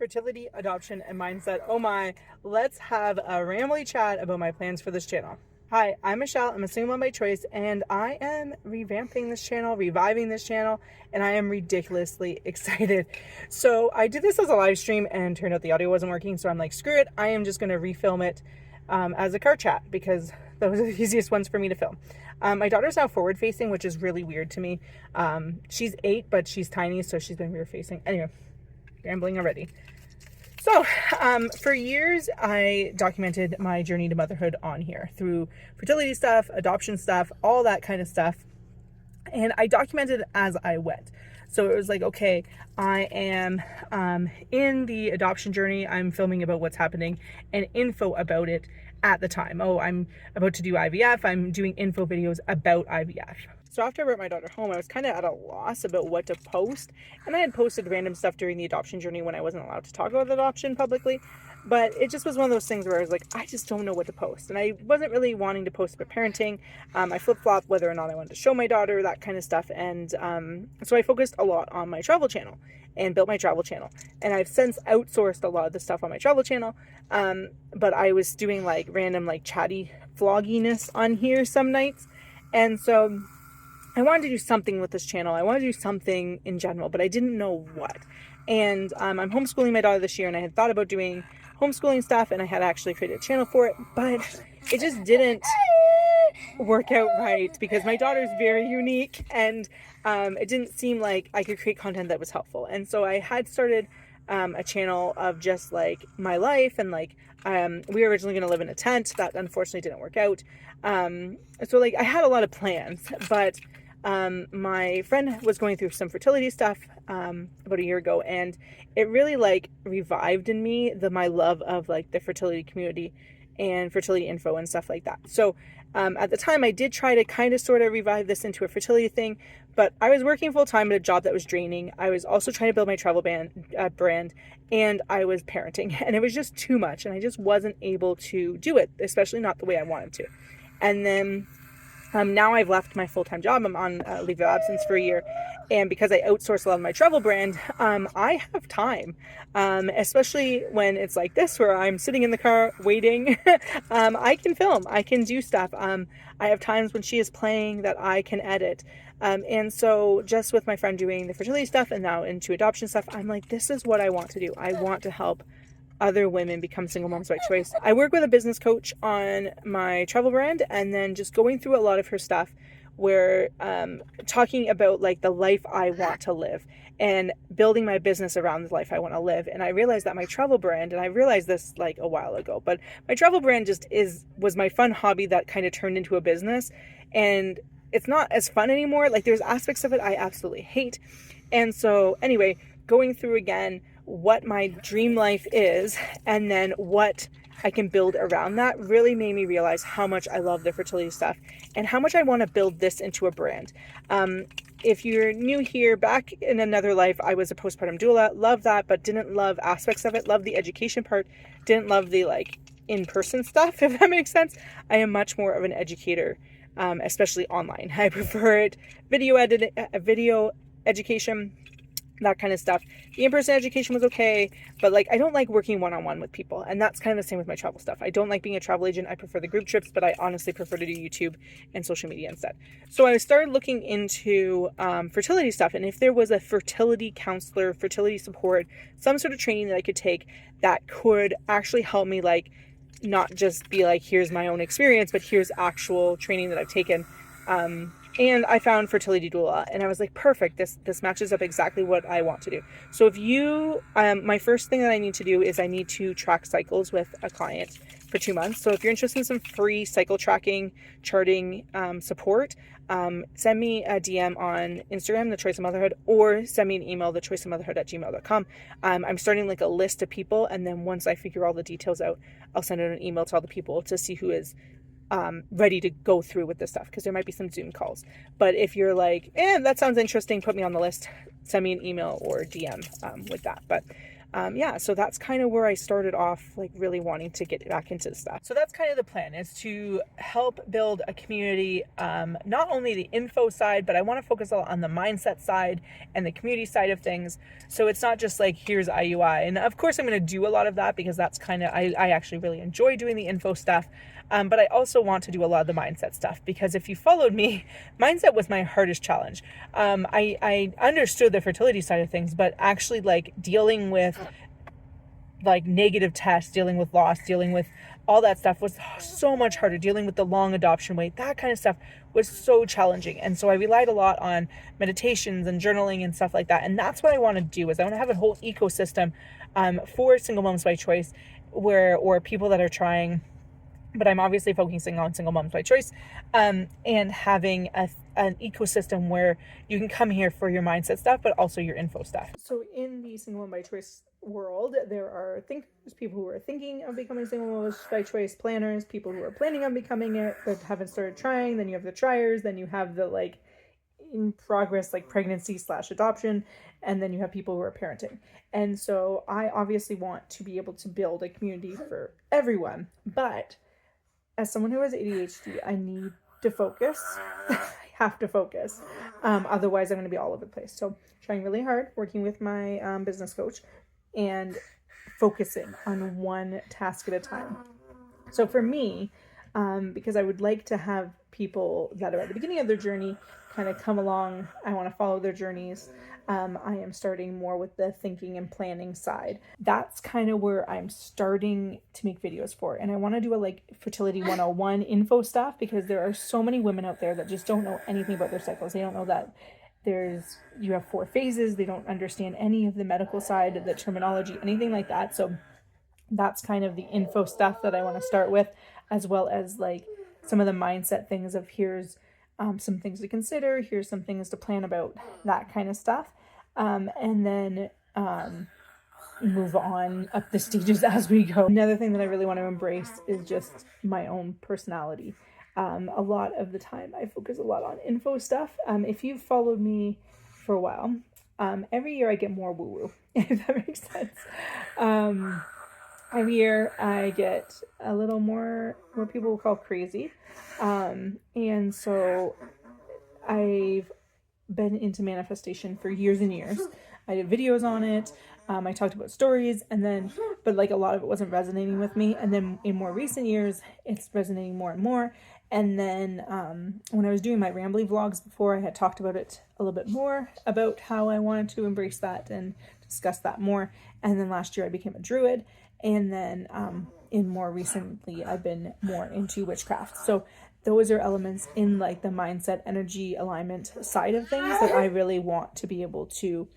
fertility, adoption, and mindset. Oh my, let's have a rambly chat about my plans for this channel. Hi, I'm Michelle. I'm a single mom by choice, and I am revamping this channel, reviving this channel, and I am ridiculously excited. So I did this as a live stream and turned out the audio wasn't working, so I'm like, screw it. I am just going to refilm it as a car chat because those are the easiest ones for me to film. My daughter's now forward facing, which is really weird to me. She's 8, but she's tiny, so she's been rear facing. Anyway, rambling already. So, for years, I documented my journey to motherhood on here through fertility stuff, adoption stuff, all that kind of stuff. And I documented as I went. So it was like, okay, I am in the adoption journey. I'm filming about what's happening and info about it at the time. Oh, I'm about to do IVF. I'm doing info videos about IVF. So after I brought my daughter home, I was kind of at a loss about what to post. And I had posted random stuff during the adoption journey when I wasn't allowed to talk about adoption publicly. But it just was one of those things where I was like, I just don't know what to post. And I wasn't really wanting to post about parenting. I flip-flopped whether or not I wanted to show my daughter, that kind of stuff. And so I focused a lot on my travel channel and built my travel channel. And I've since outsourced a lot of the stuff on my travel channel. But I was doing like random like chatty vlogginess on here some nights. And so I wanted to do something with this channel. I wanted to do something in general, but I didn't know what. And I'm homeschooling my daughter this year, and I had thought about doing homeschooling stuff, and I had actually created a channel for it, but it just didn't work out right because my daughter's very unique, and it didn't seem like I could create content that was helpful. And so I had started a channel of just like my life, and like we were originally going to live in a tent. That unfortunately didn't work out. So like I had a lot of plans, but my friend was going through some fertility stuff about a year ago, and it really like revived in me my love of like the fertility community and fertility info and stuff like that. So at the time I did try to kind of sort of revive this into a fertility thing, but I was working full time at a job that was draining. I was also trying to build my travel brand, and I was parenting, and it was just too much, and I just wasn't able to do it, especially not the way I wanted to. And then now I've left my full-time job. I'm on leave of absence for a year. And because I outsource a lot of my travel brand, I have time, especially when it's like this, where I'm sitting in the car waiting. I can film, I can do stuff. I have times when she is playing that I can edit. And so just with my friend doing the fertility stuff and now into adoption stuff, I'm like, this is what I want to do. I want to help other women become single moms by choice. I work with a business coach on my travel brand, and then just going through a lot of her stuff where talking about like the life I want to live and building my business around the life I want to live. And I realized that my travel brand, and I realized this like a while ago, but my travel brand just was my fun hobby that kind of turned into a business, and it's not as fun anymore. Like there's aspects of it I absolutely hate. And so anyway, going through again what my dream life is and then what I can build around that really made me realize how much I love the fertility stuff and how much I want to build this into a brand. If you're new here, back in another life, I was a postpartum doula. Love that, but didn't love aspects of it. Love the education part. Didn't love the like in-person stuff, if that makes sense. I am much more of an educator, especially online. I prefer it. Video education, that kind of stuff. The in-person education was okay, but like I don't like working one-on-one with people, and that's kind of the same with my travel stuff. I don't like being a travel agent. I prefer the group trips, but I honestly prefer to do YouTube and social media instead. So I started looking into fertility stuff, and if there was a fertility counselor, fertility support, some sort of training that I could take that could actually help me, like not just be like, here's my own experience, but here's actual training that I've taken. And I found fertility doula, and I was like, perfect. This matches up exactly what I want to do. So if you, my first thing that I need to do is I need to track cycles with a client for 2 months. So if you're interested in some free cycle tracking, charting, support, send me a DM on Instagram, The Choice of Motherhood, or send me an email, thechoiceofmotherhood@gmail.com. I'm starting like a list of people, and then once I figure all the details out, I'll send out an email to all the people to see who is ready to go through with this stuff, because there might be some Zoom calls. But if you're like, that sounds interesting, put me on the list, send me an email or DM with that. But yeah, so that's kind of where I started off, like really wanting to get back into stuff. So that's kind of the plan, is to help build a community, not only the info side, but I want to focus a lot on the mindset side and the community side of things. So it's not just like, here's IUI. And of course I'm going to do a lot of that because that's kind of, I actually really enjoy doing the info stuff. But I also want to do a lot of the mindset stuff, because if you followed me, mindset was my hardest challenge. I understood the fertility side of things, but actually like dealing with like negative tests, dealing with loss, dealing with all that stuff was so much harder. Dealing with the long adoption wait, that kind of stuff was so challenging. And so I relied a lot on meditations and journaling and stuff like that. And that's what I want to do, is I want to have a whole ecosystem for single moms by choice, or people that are trying, but I'm obviously focusing on single moms by choice, and having an ecosystem where you can come here for your mindset stuff, but also your info stuff. So in the single mom by choice world, there are thinkers, people who are thinking of becoming single moms by choice, planners, people who are planning on becoming it but haven't started trying. Then you have the triers. Then you have the like in progress, like pregnancy / adoption, and then you have people who are parenting. And so I obviously want to be able to build a community for everyone, but as someone who has ADHD, I need to focus. I have to focus. Otherwise, I'm going to be all over the place. So trying really hard, working with my business coach, and focusing on one task at a time. So for me, because I would like to have people that are at the beginning of their journey kind of come along, I want to follow their journeys. I am starting more with the thinking and planning side. That's kind of where I'm starting to make videos for. And I want to do a like fertility 101 info stuff, because there are so many women out there that just don't know anything about their cycles. They don't know that you have 4 phases. They don't understand any of the medical side, the terminology, anything like that. So that's kind of the info stuff that I want to start with, as well as like some of the mindset things of here's some things to consider, here's some things to plan about, that kind of stuff. And then move on up the stages as we go. Another thing that I really want to embrace is just my own personality. A lot of the time I focus a lot on info stuff. If you've followed me for a while, every year I get more woo-woo, if that makes sense. Every year I get a little more people will call crazy. And so I've been into manifestation for years and years. I did videos on it. I talked about stories, but like a lot of it wasn't resonating with me. And then in more recent years, it's resonating more and more. And then when I was doing my rambly vlogs before, I had talked about it a little bit more, about how I wanted to embrace that and discuss that more. And then last year I became a Druid. And then in more recently, I've been more into witchcraft. So those are elements in like the mindset, energy, alignment side of things that I really want to be able to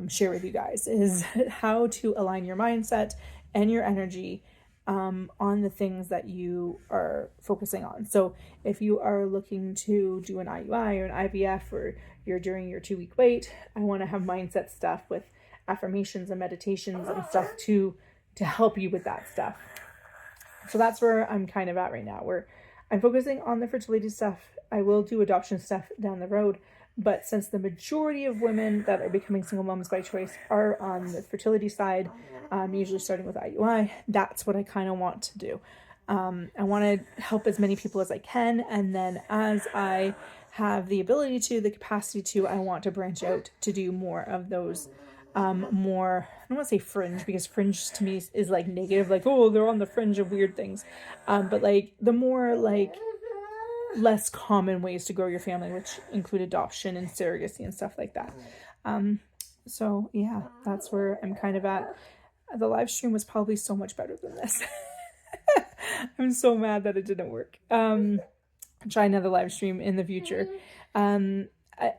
share with you guys, is how to align your mindset and your energy on the things that you are focusing on. So if you are looking to do an IUI or an IVF, or you're during your 2-week wait, I want to have mindset stuff with affirmations and meditations and stuff to help you with that stuff. So that's where I'm kind of at right now, where I'm focusing on the fertility stuff. I will do adoption stuff down the road, but since the majority of women that are becoming single moms by choice are on the fertility side, usually starting with IUI, that's what I kind of want to do. I want to help as many people as I can, and then as I have the ability to, the capacity to, I want to branch out to do more of those more, I don't want to say fringe, because fringe to me is like negative, like, oh, they're on the fringe of weird things, but like the more like less common ways to grow your family, which include adoption and surrogacy and stuff like that. So yeah, that's where I'm kind of at. The live stream was probably so much better than this. I'm so mad that it didn't work. Try another live stream in the future.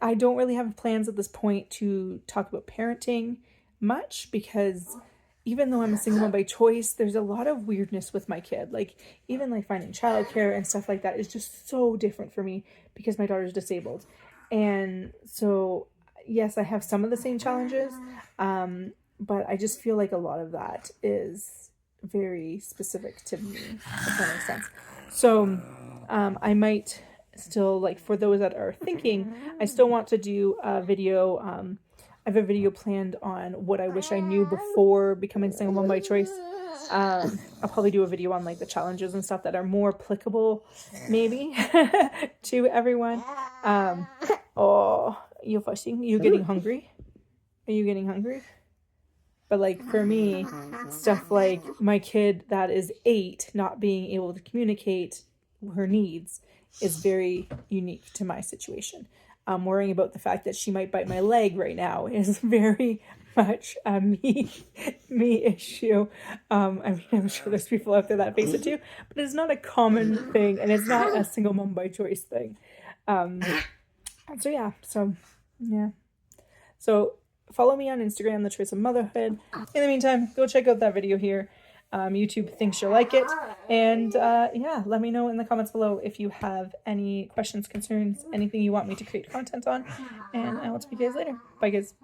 I don't really have plans at this point to talk about parenting much, because even though I'm a single mom by choice, there's a lot of weirdness with my kid. Like even like finding childcare and stuff like that is just so different for me, because my daughter's disabled. And so yes, I have some of the same challenges, but I just feel like a lot of that is very specific to me, if that makes sense. So I might still, like, for those that are thinking, I still want to do a video I have a video planned on what I wish I knew before becoming single mom by choice. I'll probably do a video on like the challenges and stuff that are more applicable maybe to everyone. Oh, you're fussing? You getting hungry? Are you getting hungry? But like for me, stuff like my kid that is 8 not being able to communicate her needs is very unique to my situation. Worrying about the fact that she might bite my leg right now is very much a me issue. I mean, I'm sure there's people out there that face it too, but it's not a common thing, and it's not a single mom by choice thing. So follow me on Instagram, The Choice of Motherhood. In the meantime, go check out that video here. YouTube thinks you'll like it. And let me know in the comments below if you have any questions, concerns, anything you want me to create content on. And I will talk to you guys later. Bye, guys.